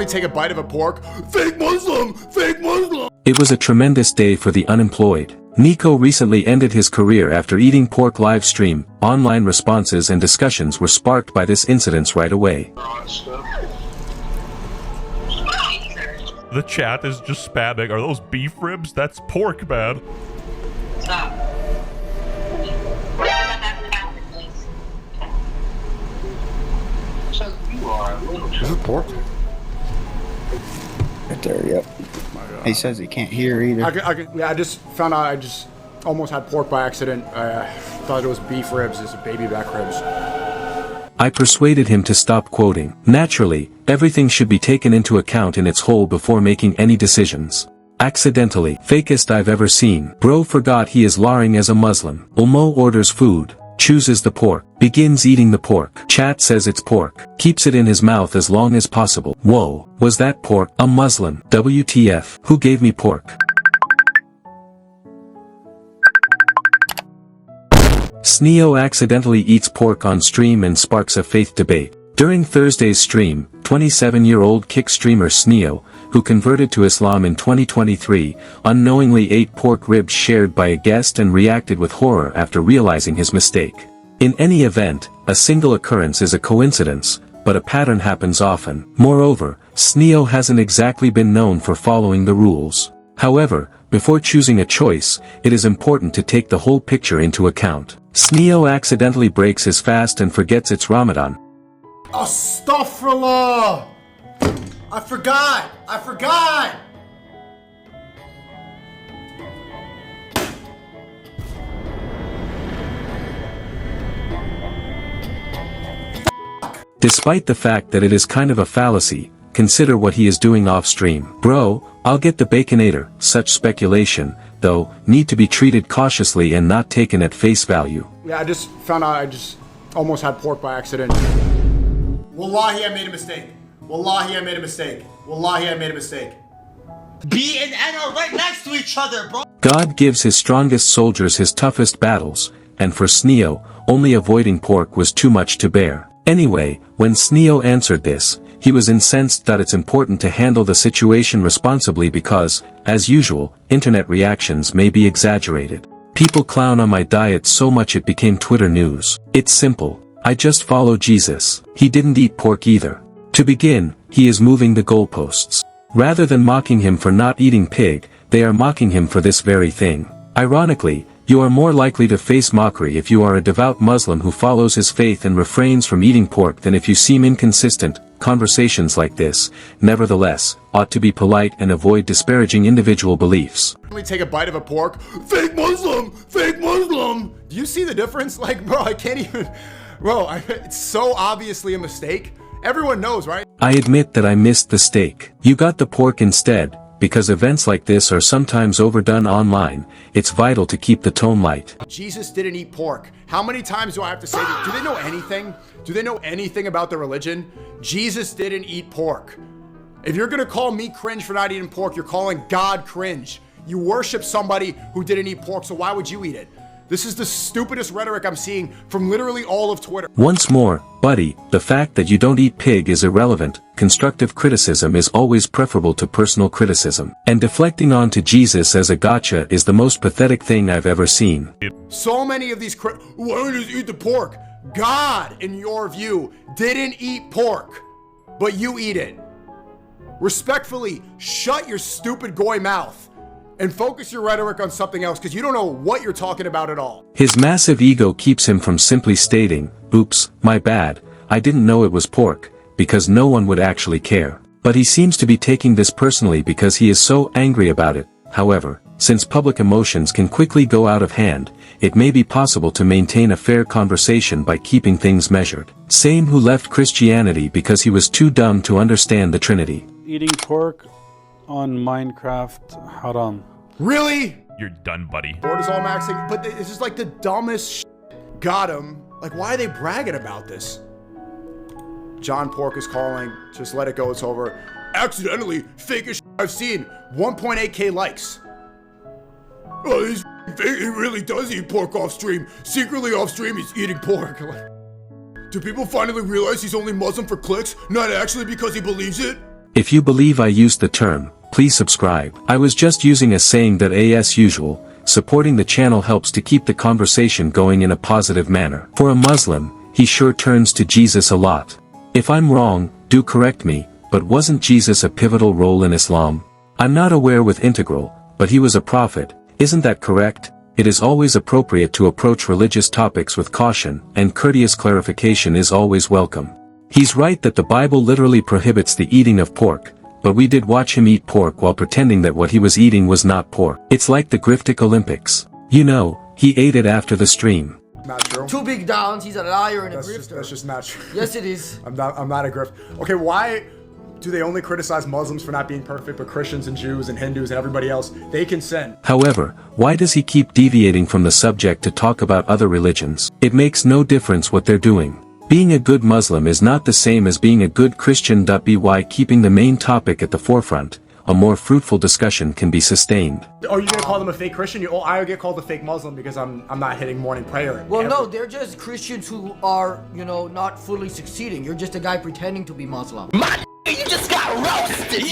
take a bite of a pork. Fake Muslim! Fake Muslim! It was a tremendous day for the unemployed. Sneako recently ended his career after eating pork live stream. Online responses and discussions were sparked by this incident right away. The chat is just spamming. Are those beef ribs? That's pork, man. Stop. So you are a little. Is it pork? Right there, yep. He says he can't hear either. I just found out I just almost had pork by accident. I thought it was beef ribs. It's baby back ribs. I persuaded him to stop quoting. Naturally, everything should be taken into account in its whole before making any decisions. Accidentally, fakest I've ever seen. Bro forgot he is lying as a Muslim. Ulmo orders food, chooses the pork, begins eating the pork. Chat says it's pork, keeps it in his mouth as long as possible. Whoa, was that pork? A Muslim. WTF, who gave me pork? Sneako accidentally eats pork on stream and sparks a faith debate. During Thursday's stream, 27-year-old kick streamer Sneako, who converted to Islam in 2023, unknowingly ate pork ribs shared by a guest and reacted with horror after realizing his mistake. In any event, a single occurrence is a coincidence, but a pattern happens often. Moreover, Sneako hasn't exactly been known for following the rules. However, before choosing a choice, it is important to take the whole picture into account. Sneako accidentally breaks his fast and forgets it's Ramadan. Astaghfirullah! I forgot! Despite the fact that it is kind of a fallacy, consider what he is doing off-stream. Bro, I'll get the Baconator. Such speculation, though, need to be treated cautiously and not taken at face value. Yeah, I just found out I just almost had pork by accident. Wallahi, I made a mistake. Wallahi, I made a mistake. Wallahi, I made a mistake. B and N are right next to each other, bro. God gives his strongest soldiers his toughest battles, and for Sneako, only avoiding pork was too much to bear. Anyway, when Sneako answered this, he was incensed that it's important to handle the situation responsibly because, as usual, internet reactions may be exaggerated. People clown on my diet so much it became Twitter news. It's simple. I just follow Jesus. He didn't eat pork either. To begin, he is moving the goalposts. Rather than mocking him for not eating pig, they are mocking him for this very thing. Ironically, you are more likely to face mockery if you are a devout Muslim who follows his faith and refrains from eating pork than if you seem inconsistent. Conversations like this, nevertheless, ought to be polite and avoid disparaging individual beliefs. Take a bite of a pork. Fake Muslim! Fake Muslim! Do you see the difference? Like, bro, I can't even... Bro, it's so obviously a mistake. Everyone knows, right? I admit that I missed the steak. You got the pork instead. Because events like this are sometimes overdone online, it's vital to keep the tone light. Jesus didn't eat pork. How many times do I have to say that? Do they know anything? Do they know anything about the religion? Jesus didn't eat pork. If you're gonna call me cringe for not eating pork, you're calling God cringe. You worship somebody who didn't eat pork, so why would you eat it? This is the stupidest rhetoric I'm seeing from literally all of Twitter. Once more, buddy, the fact that you don't eat pig is irrelevant. Constructive criticism is always preferable to personal criticism. And deflecting onto Jesus as a gotcha is the most pathetic thing I've ever seen. So many of these why don't you just eat the pork? God, in your view, didn't eat pork, but you eat it. Respectfully, shut your stupid goy mouth and focus your rhetoric on something else because you don't know what you're talking about at all. His massive ego keeps him from simply stating, oops, my bad, I didn't know it was pork, because no one would actually care. But he seems to be taking this personally because he is so angry about it. However, since public emotions can quickly go out of hand, it may be possible to maintain a fair conversation by keeping things measured. Same who left Christianity because he was too dumb to understand the Trinity. Eating pork on Minecraft haram. Really? You're done, buddy. Board is all maxing, but this is like the dumbest shit. Got him. Like, why are they bragging about this? John Pork is calling. Just let it go, it's over. Accidentally, fakest shit I've seen. 1.8k likes. Oh, this fake, he really does eat pork off stream. Secretly off stream, he's eating pork. Do people finally realize he's only Muslim for clicks, not actually because he believes it? If you believe I used the term, please subscribe. I was just using a saying that as usual, supporting the channel helps to keep the conversation going in a positive manner. For a Muslim, he sure turns to Jesus a lot. If I'm wrong, do correct me, but wasn't Jesus a pivotal role in Islam? I'm not aware with integral, but he was a prophet, isn't that correct? It is always appropriate to approach religious topics with caution, and courteous clarification is always welcome. He's right that the Bible literally prohibits the eating of pork, but we did watch him eat pork while pretending that what he was eating was not pork. It's like the Griftic Olympics. You know, he ate it after the stream. Not true. Two big downs, he's a liar and a grifter. That's just not true. Yes, it is. I'm not a grift. Okay, why do they only criticize Muslims for not being perfect, but Christians and Jews and Hindus and everybody else, they can sin? However, why does he keep deviating from the subject to talk about other religions? It makes no difference what they're doing. Being a good Muslim is not the same as being a good Christian. By keeping the main topic at the forefront, a more fruitful discussion can be sustained. Are you gonna call them a fake Christian? I get called a fake Muslim because I'm not hitting morning prayer. Well, no, they're just Christians who are, not fully succeeding. You're just a guy pretending to be Muslim. You just got roasted,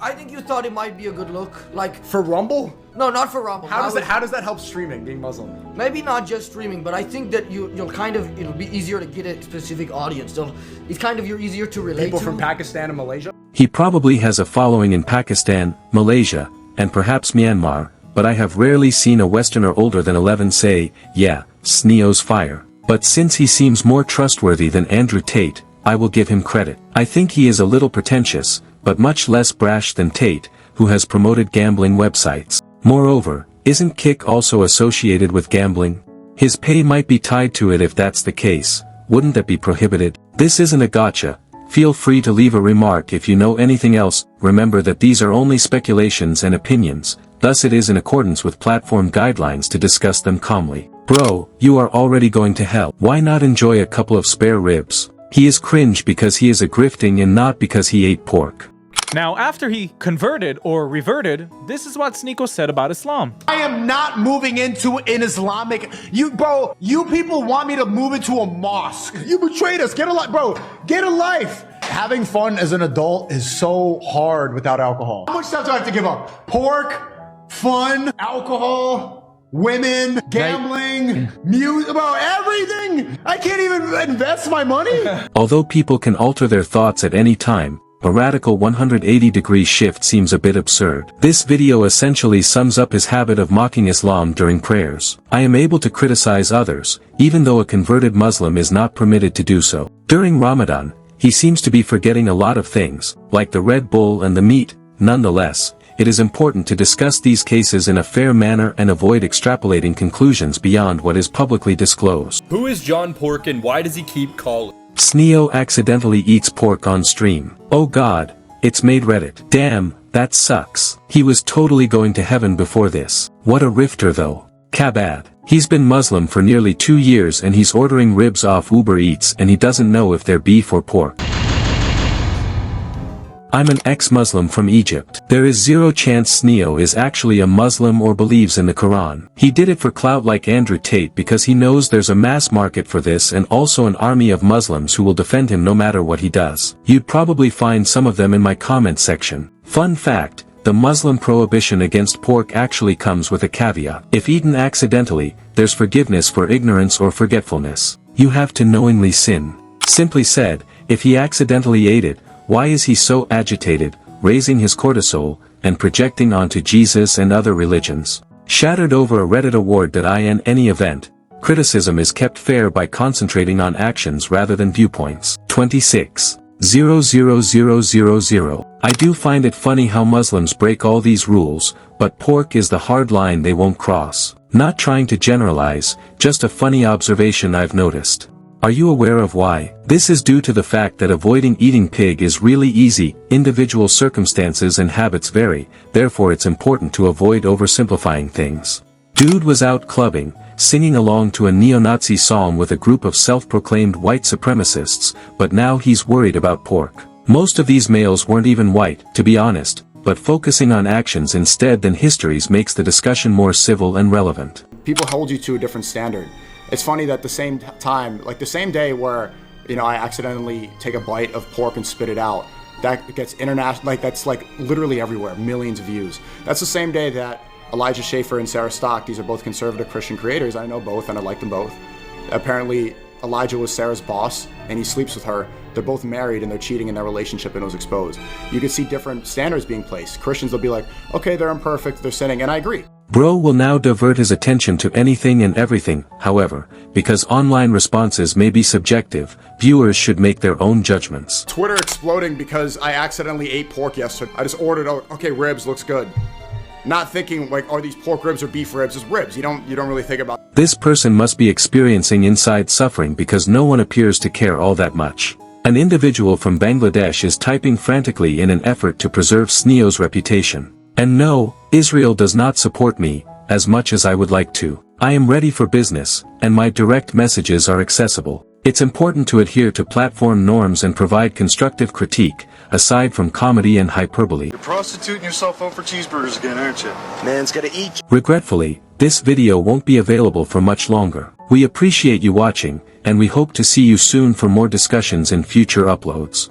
I think you thought it might be a good look. Like, For Rumble? no, not for Rumble. How does that help streaming, being Muslim? Maybe not just streaming, but I think that it'll be easier to get a specific audience. You're easier to relate People to. from Pakistan and Malaysia? He probably has a following in Pakistan, Malaysia, and perhaps Myanmar, but I have rarely seen a Westerner older than 11 say, yeah, Sneako's fire. But since he seems more trustworthy than Andrew Tate, I will give him credit. I think he is a little pretentious, but much less brash than Tate, who has promoted gambling websites. Moreover, isn't Kick also associated with gambling? His pay might be tied to it. If that's the case, wouldn't that be prohibited? This isn't a gotcha. Feel free to leave a remark if you know anything else. Remember that these are only speculations and opinions, thus it is in accordance with platform guidelines to discuss them calmly. Bro, you are already going to hell. Why not enjoy a couple of spare ribs? He is cringe because he is a grifting and not because he ate pork. Now, after he converted or reverted, this is what Sneako said about Islam. I am not moving into an Islamic. You people want me to move into a mosque. You betrayed us. Get a life, bro. Get a life. Having fun as an adult is so hard without alcohol. How much stuff do I have to give up? Pork, fun, alcohol, women, gambling, music, bro, everything. I can't even invest my money. Although people can alter their thoughts at any time, a radical 180-degree shift seems a bit absurd. This video essentially sums up his habit of mocking Islam during prayers. I am able to criticize others, even though a converted Muslim is not permitted to do so. During Ramadan, he seems to be forgetting a lot of things, like the Red Bull and the meat. Nonetheless, it is important to discuss these cases in a fair manner and avoid extrapolating conclusions beyond what is publicly disclosed. Who is John Pork and why does he keep calling? Sneako accidentally eats pork on stream. Oh god, it's made Reddit. Damn, that sucks. He was totally going to heaven before this. What a rifter though. Kabad. He's been Muslim for nearly 2 years and he's ordering ribs off Uber Eats and he doesn't know if they're beef or pork. I'm an ex-Muslim from Egypt. There is zero chance Sneako is actually a Muslim or believes in the Quran. He did it for clout like Andrew Tate because he knows there's a mass market for this and also an army of Muslims who will defend him no matter what he does. You'd probably find some of them in my comment section. Fun fact, the Muslim prohibition against pork actually comes with a caveat. If eaten accidentally, there's forgiveness for ignorance or forgetfulness. You have to knowingly sin. Simply said, if he accidentally ate it, why is he so agitated, raising his cortisol, and projecting onto Jesus and other religions? Shattered over a Reddit award that in any event, criticism is kept fair by concentrating on actions rather than viewpoints. 26.00000. I do find it funny how Muslims break all these rules, but pork is the hard line they won't cross. Not trying to generalize, just a funny observation I've noticed. Are you aware of why? This is due to the fact that avoiding eating pig is really easy. Individual circumstances and habits vary, therefore it's important to avoid oversimplifying things. Dude was out clubbing, singing along to a neo-Nazi psalm with a group of self-proclaimed white supremacists, but now he's worried about pork. Most of these males weren't even white, to be honest, but focusing on actions instead than histories makes the discussion more civil and relevant. People hold you to a different standard. It's funny that the same time, like the same day where, I accidentally take a bite of pork and spit it out, that gets international, like that's like literally everywhere, millions of views. That's the same day that Elijah Schaefer and Sarah Stock, these are both conservative Christian creators. I know both and I like them both. Apparently Elijah was Sarah's boss and he sleeps with her. They're both married and they're cheating in their relationship and it was exposed. You can see different standards being placed. Christians will be like, okay, they're imperfect, they're sinning, and I agree. Bro will now divert his attention to anything and everything. However, because online responses may be subjective, viewers should make their own judgments. Twitter exploding because I accidentally ate pork yesterday. I just ordered, okay, ribs, looks good. Not thinking like, are these pork ribs or beef ribs? It's ribs. You don't really think about. This person must be experiencing inside suffering because no one appears to care all that much. An individual from Bangladesh is typing frantically in an effort to preserve Sneako's reputation. And no, Israel does not support me, as much as I would like to. I am ready for business, and my direct messages are accessible. It's important to adhere to platform norms and provide constructive critique, aside from comedy and hyperbole. You're prostituting yourself out for cheeseburgers again, aren't you? Man's gotta eat. Regretfully, this video won't be available for much longer. We appreciate you watching, and we hope to see you soon for more discussions in future uploads.